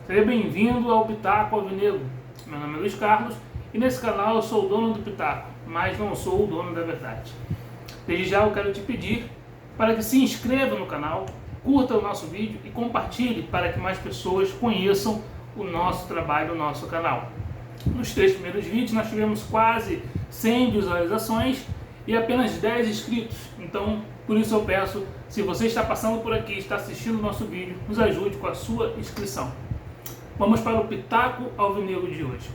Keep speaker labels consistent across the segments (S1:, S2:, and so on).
S1: Seja bem-vindo ao Pitaco Alvinegro. Meu nome é Luiz Carlos e nesse canal eu sou o dono do Pitaco, mas não sou o dono da verdade. Desde já eu quero te pedir para que se inscreva no canal, curta o nosso vídeo e compartilhe para que mais pessoas conheçam o nosso trabalho, o nosso canal. Nos 3 primeiros vídeos nós tivemos quase 100 visualizações e apenas 10 inscritos. Então, por isso eu peço, se você está passando por aqui, está assistindo o nosso vídeo, nos ajude com a sua inscrição. Vamos para o Pitaco Alvinegro de hoje.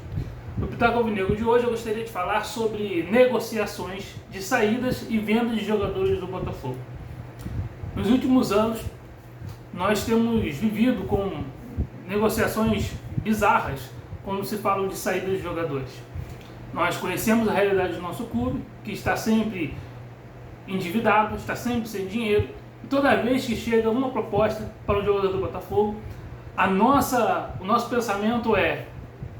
S1: No Pitaco Alvinegro de hoje eu gostaria de falar sobre negociações de saídas e vendas de jogadores do Botafogo. Nos últimos anos, nós temos vivido com negociações bizarras quando se fala de saídas de jogadores. Nós conhecemos a realidade do nosso clube, que está sempre endividado, está sempre sem dinheiro. E toda vez que chega uma proposta para um jogador do Botafogo, o nosso pensamento é: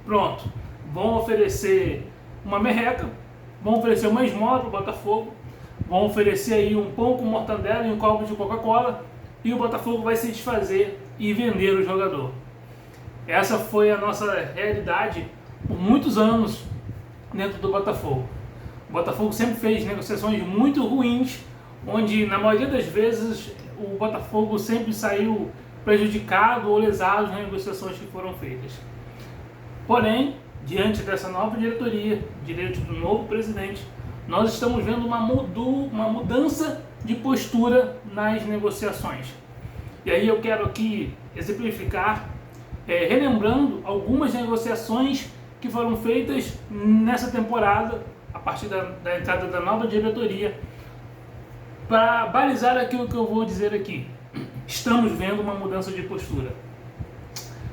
S1: pronto, vão oferecer uma merreca, vão oferecer uma esmola para o Botafogo, vão oferecer aí um pão com mortandela e um copo de Coca-Cola, e o Botafogo vai se desfazer e vender o jogador. Essa foi a nossa realidade por muitos anos dentro do Botafogo. O Botafogo sempre fez negociações muito ruins, onde na maioria das vezes o Botafogo sempre saiu prejudicado ou lesado nas negociações que foram feitas. Porém, diante dessa nova diretoria, diante do novo presidente, nós estamos vendo uma mudança de postura nas negociações. E aí eu quero aqui exemplificar, relembrando algumas negociações que foram feitas nessa temporada, a partir da entrada da nova diretoria, para balizar aquilo que eu vou dizer aqui. Estamos vendo uma mudança de postura.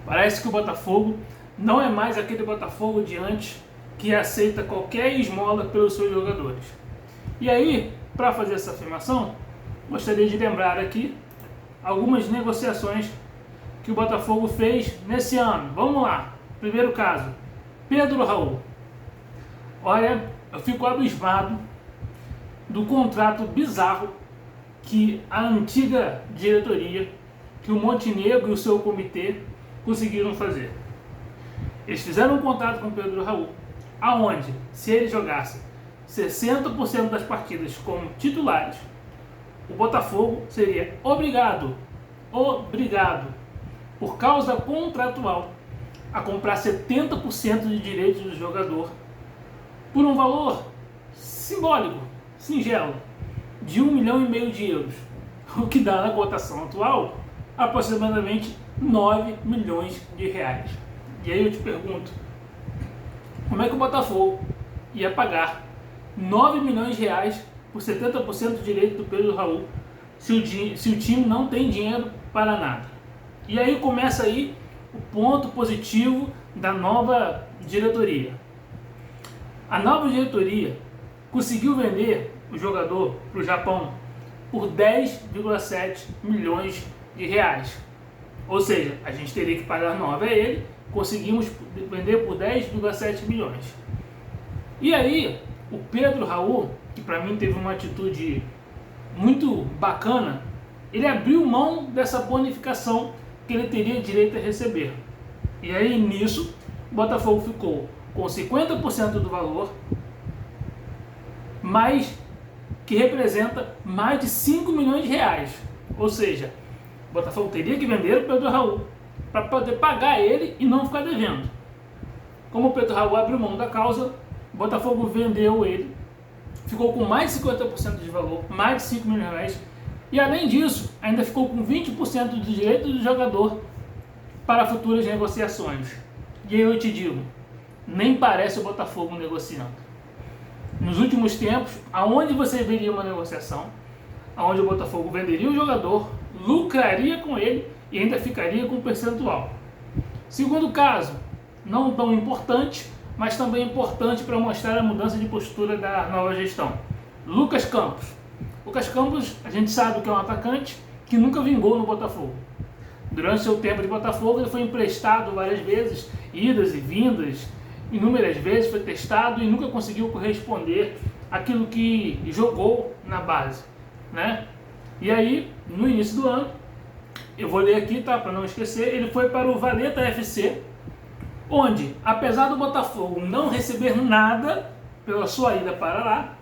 S1: Parece que o Botafogo não é mais aquele Botafogo de antes que aceita qualquer esmola pelos seus jogadores. E aí, para fazer essa afirmação, gostaria de lembrar aqui algumas negociações que o Botafogo fez nesse ano. Vamos lá. Primeiro caso, Pedro Raul. Olha, eu fico abismado do contrato bizarro que a antiga diretoria, que o Montenegro e o seu comitê conseguiram fazer. Eles fizeram um contrato com o Pedro Raul, aonde, se ele jogasse 60% das partidas como titulares, o Botafogo seria obrigado, por causa contratual, a comprar 70% de direitos do jogador por um valor simbólico, singelo, de 1,5 milhão de euros, o que dá na cotação atual aproximadamente 9 milhões de reais. E aí eu te pergunto, como é que o Botafogo ia pagar 9 milhões de reais por 70% de direito do Pedro Raul se o time não tem dinheiro para nada? E aí começa aí o ponto positivo da nova diretoria. A nova diretoria conseguiu vender o jogador para o Japão por 10,7 milhões de reais. Ou seja, a gente teria que pagar 9 a ele, conseguimos vender por 10,7 milhões. E aí, o Pedro Raul, que para mim teve uma atitude muito bacana, ele abriu mão dessa bonificação que ele teria direito a receber. E aí, nisso, o Botafogo ficou com 50% do valor, que representa mais de 5 milhões de reais. Ou seja, o Botafogo teria que vender o Pedro Raul para poder pagar ele e não ficar devendo. Como o Pedro Raul abriu mão da causa, o Botafogo vendeu ele, ficou com mais de 50% de valor, mais de 5 milhões de reais, e além disso, ainda ficou com 20% do direito do jogador para futuras negociações. E aí eu te digo, nem parece o Botafogo negociando. Nos últimos tempos, aonde você veria uma negociação, aonde o Botafogo venderia o jogador, lucraria com ele e ainda ficaria com um percentual. Segundo caso, não tão importante, mas também importante para mostrar a mudança de postura da nova gestão. Lucas Campos. Lucas Campos, a gente sabe que é um atacante que nunca vingou no Botafogo. Durante seu tempo de Botafogo, ele foi emprestado várias vezes, idas e vindas, inúmeras vezes, foi testado e nunca conseguiu corresponder àquilo que jogou na base, né? E aí, no início do ano, Eu vou ler aqui, tá, para não esquecer. Ele foi para o Valeta FC, onde, apesar do Botafogo não receber nada pela sua ida para lá,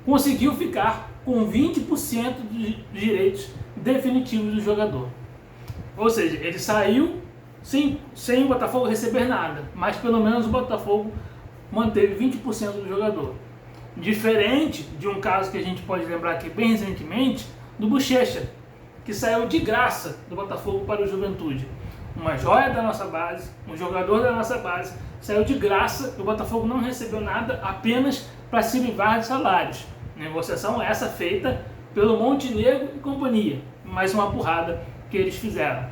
S1: conseguiu ficar com 20% dos direitos definitivos do jogador. Ou seja, ele saiu sem o Botafogo receber nada, mas pelo menos o Botafogo manteve 20% do jogador. Diferente de um caso que a gente pode lembrar aqui bem recentemente, do Bochecha, que saiu de graça do Botafogo para o Juventude. Uma joia da nossa base, um jogador da nossa base, saiu de graça, o Botafogo não recebeu nada, apenas para se livrar de salários. Negociação essa feita pelo Montenegro e companhia. Mais uma burrada que eles fizeram.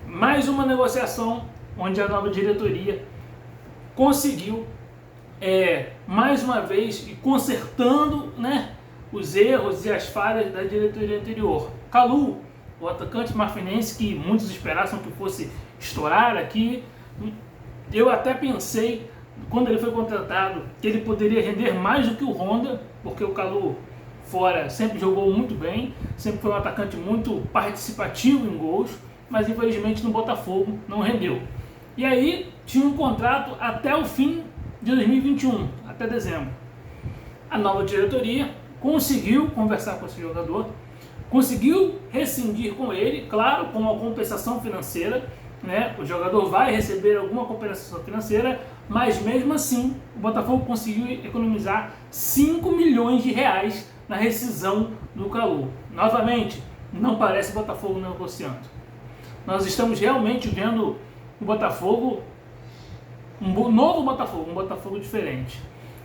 S1: Mais uma negociação onde a nova diretoria conseguiu, mais uma vez, e consertando, né, os erros e as falhas da diretoria anterior. Kalu, o atacante marfinense que muitos esperavam que fosse estourar aqui, eu até pensei, quando ele foi contratado, que ele poderia render mais do que o Honda, porque o Kalu fora sempre jogou muito bem, sempre foi um atacante muito participativo em gols, mas infelizmente no Botafogo não rendeu. E aí tinha um contrato até o fim de 2021, até dezembro. A nova diretoria conseguiu conversar com esse jogador, conseguiu rescindir com ele, claro, com uma compensação financeira, né? O jogador vai receber alguma compensação financeira, mas mesmo assim o Botafogo conseguiu economizar 5 milhões de reais na rescisão do Kalu. Novamente, não parece o Botafogo negociando. Nós estamos realmente vendo o Botafogo, um novo Botafogo, um Botafogo diferente.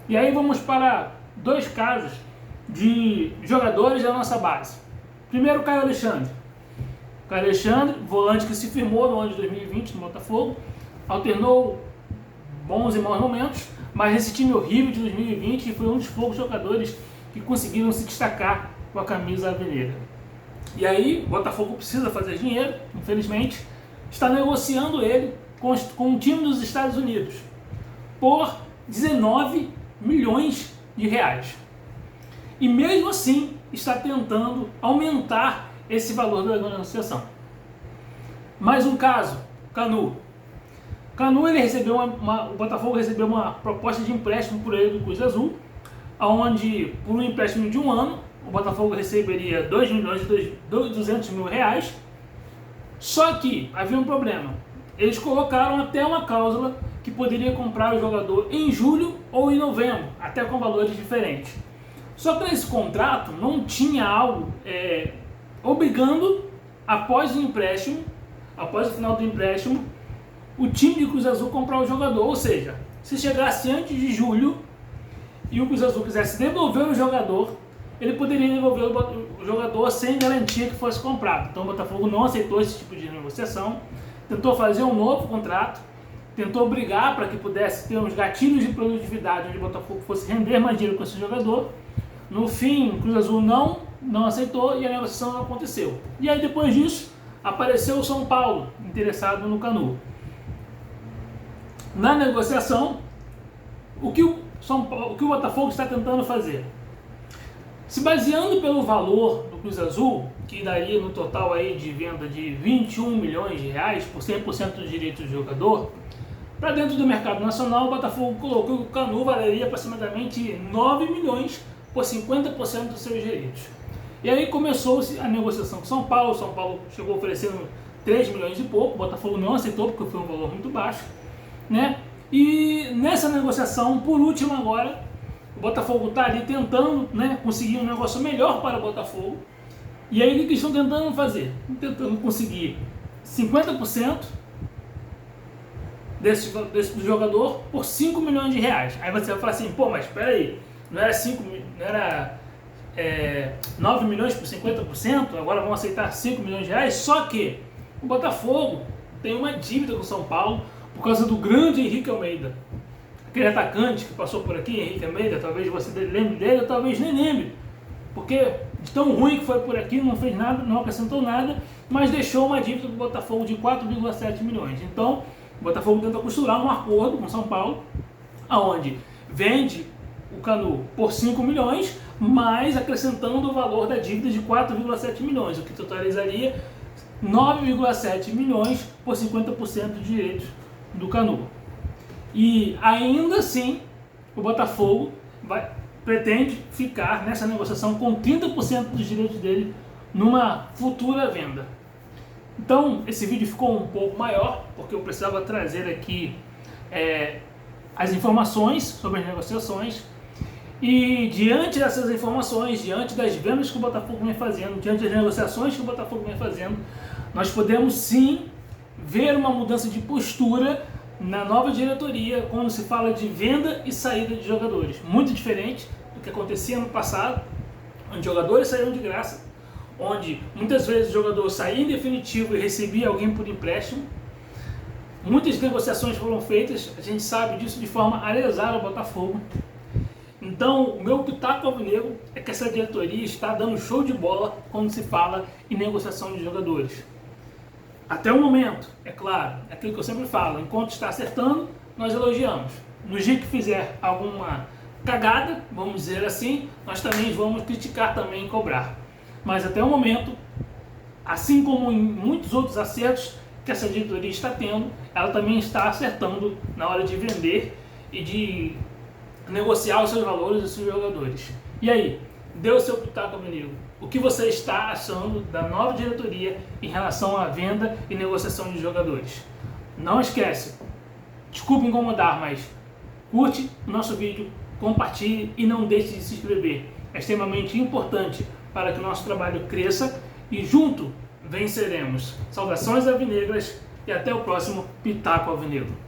S1: E aí vamos para dois casos de jogadores da nossa base. Primeiro, o Caio Alexandre. Caio Alexandre, volante que se firmou no ano de 2020 no Botafogo, alternou bons e maus momentos, mas esse time horrível de 2020 foi um dos poucos jogadores que conseguiram se destacar com a camisa alvinegra. E aí, o Botafogo precisa fazer dinheiro, infelizmente, está negociando ele com o time dos Estados Unidos por 19 milhões de reais. E mesmo assim, está tentando aumentar esse valor da negociação. Mais um caso, Canu. Canu, ele recebeu o Botafogo recebeu uma proposta de empréstimo por ele do Cruz Azul, onde por um empréstimo de um ano, o Botafogo receberia 2 milhões e 200 mil reais. Só que havia um problema. Eles colocaram até uma cláusula que poderia comprar o jogador em julho ou em novembro, até com valores diferentes. Só que nesse contrato não tinha algo obrigando, após o empréstimo, após o final do empréstimo, o time de Cruz Azul comprar o jogador. Ou seja, se chegasse antes de julho e o Cruz Azul quisesse devolver o jogador, ele poderia devolver o jogador sem garantia que fosse comprado. Então o Botafogo não aceitou esse tipo de negociação, tentou fazer um novo contrato, tentou brigar para que pudesse ter uns gatilhos de produtividade onde o Botafogo fosse render mais dinheiro com esse jogador. No fim, o Cruz Azul não aceitou e a negociação não aconteceu. E aí depois disso, apareceu o São Paulo interessado no Canu. Na negociação, o que o Botafogo está tentando fazer? Se baseando pelo valor do Cruz Azul, que daria no total aí de venda de 21 milhões de reais por 100% dos direitos do jogador, para dentro do mercado nacional, o Botafogo colocou que o Canu valeria aproximadamente 9 milhões por 50% dos seus direitos. E aí começou-se a negociação com São Paulo. São Paulo chegou oferecendo 3 milhões e pouco, o Botafogo não aceitou porque foi um valor muito baixo, né? E nessa negociação, por último agora, o Botafogo está ali tentando, né, conseguir um negócio melhor para o Botafogo. E aí o que estão tentando fazer? Tentando conseguir 50% desse jogador por 5 milhões de reais. Aí você vai falar assim, pô, mas espera aí, não era 9 milhões por 50%, agora vão aceitar 5 milhões de reais? Só que o Botafogo tem uma dívida com o São Paulo por causa do grande Henrique Almeida. Aquele atacante que passou por aqui, Henrique Almeida, talvez você lembre dele, ou talvez nem lembre, porque de tão ruim que foi por aqui, não fez nada, não acrescentou nada, mas deixou uma dívida do Botafogo de 4,7 milhões. Então, o Botafogo tenta costurar um acordo com São Paulo, aonde vende o Canu por 5 milhões, mas acrescentando o valor da dívida de 4,7 milhões, o que totalizaria 9,7 milhões por 50% dos direitos do Canu. E ainda assim, o Botafogo pretende ficar nessa negociação com 30% dos direitos dele numa futura venda. Então, esse vídeo ficou um pouco maior, porque eu precisava trazer aqui as informações sobre as negociações. E diante dessas informações, diante das vendas que o Botafogo vem fazendo, diante das negociações que o Botafogo vem fazendo, nós podemos sim ver uma mudança de postura na nova diretoria quando se fala de venda e saída de jogadores. Muito diferente do que acontecia no passado, onde jogadores saíram de graça, onde muitas vezes o jogador saía em definitivo e recebia alguém por empréstimo. Muitas negociações foram feitas, a gente sabe disso, de forma a lesar o Botafogo. Então, o meu pitaco alvinegro é que essa diretoria está dando show de bola quando se fala em negociação de jogadores. Até o momento, é claro, é aquilo que eu sempre falo, enquanto está acertando, nós elogiamos. No dia que fizer alguma cagada, vamos dizer assim, nós também vamos criticar também e cobrar. Mas até o momento, assim como em muitos outros acertos que essa diretoria está tendo, ela também está acertando na hora de vender e de negociar os seus valores e os seus jogadores. E aí, dê o seu pitaco comigo. O que você está achando da nova diretoria em relação à venda e negociação de jogadores? Não esquece, desculpe incomodar, mas curte o nosso vídeo, compartilhe e não deixe de se inscrever. É extremamente importante para que o nosso trabalho cresça e junto venceremos. Saudações alvinegras e até o próximo Pitaco Alvinegro.